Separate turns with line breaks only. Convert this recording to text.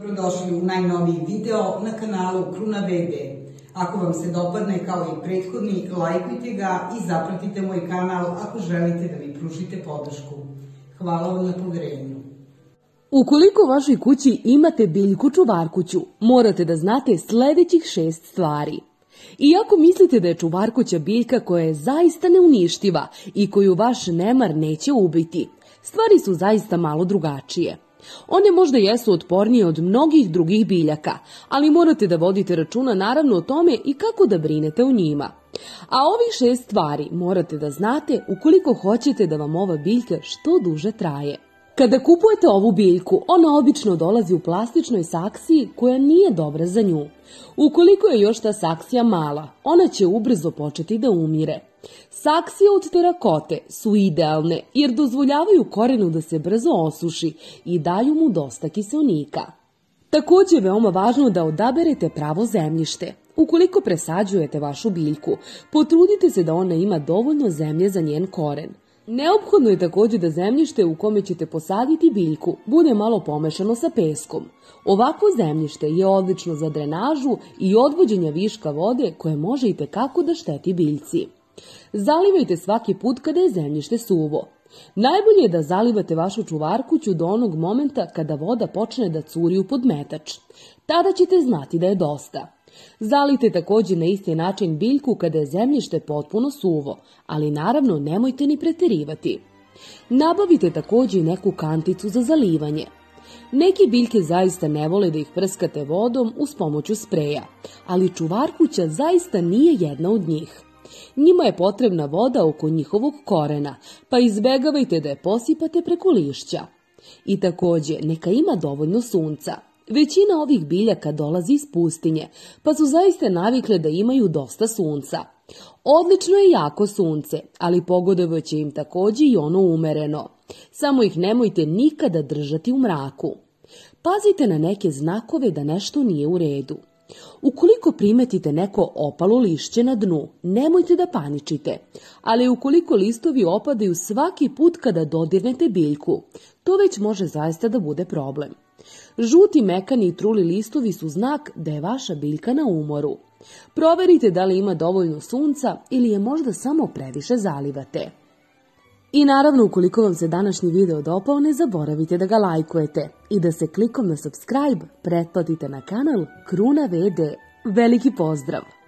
Dobrodošli u najnoviji video na kanalu Kruna VD. Ako vam se dopadne kao i prethodni, lajkujte ga i zapratite moj kanal ako želite da mi pružite podršku. Hvala vam na poverenju.
Ukoliko u vašoj kući imate biljku čuvarkuću, morate da znate sledećih 6 stvari. Iako mislite da je čuvarkuća biljka koja je zaista neuništiva i koju vaš nemar neće ubiti, stvari su zaista malo drugačije. One možda jesu otpornije od mnogih drugih biljaka, ali morate da vodite računa naravno o tome i kako da brinete o njima. A ovih 6 stvari morate da znate ukoliko hoćete da vam ova biljka što duže traje. Kada kupujete ovu biljku, ona obično dolazi u plastičnoj saksiji koja nije dobra za nju. Ukoliko je još ta saksija mala, ona će ubrzo početi da umire. Saksije od terakote su idealne jer dozvoljavaju korenu da se brzo osuši i daju mu dosta kiseonika. Takođe je veoma važno da odaberete pravo zemljište. Ukoliko presađujete vašu biljku, potrudite se da ona ima dovoljno zemlje za njen koren. Neophodno je takođe da zemljište u kome ćete posaditi biljku bude malo pomešano sa peskom. Ovakvo zemljište je odlično za drenažu i odvođenje viška vode koje može i tekako da šteti biljci. Zalivajte svaki put kada je zemljište suvo. Najbolje je da zalivate vašu čuvarkuću do onog momenta kada voda počne da curi u podmetač. Tada ćete znati da je dosta. Zalijte takođe na isti način biljku kada je zemljište potpuno suvo, ali naravno nemojte ni preterivati. Nabavite takođe i neku kanticu za zalivanje. Neke biljke zaista ne vole da ih prskate vodom uz pomoću spreja, ali čuvarkuća zaista nije jedna od njih. Njima je potrebna voda oko njihovog korena, pa izbegavajte da je posipate preko lišća. I takođe, neka ima dovoljno sunca. Većina ovih biljaka dolazi iz pustinje, pa su zaista navikle da imaju dosta sunca. Odlično je jako sunce, ali pogodovaće im takođe i ono umereno. Samo ih nemojte nikada držati u mraku. Pazite na neke znakove da nešto nije u redu. Ukoliko primetite neko opalo lišće na dnu, nemojte da paničite, ali ukoliko listovi opadaju svaki put kada dodirnete biljku, to već može zaista da bude problem. Žuti, mekani i truli listovi su znak da je vaša biljka na umoru. Proverite da li ima dovoljno sunca ili je možda samo previše zalivate. I naravno, ukoliko vam se današnji video dopao, ne zaboravite da ga lajkujete i da se klikom na subscribe pretplatite na kanal Kruna VD. Veliki pozdrav!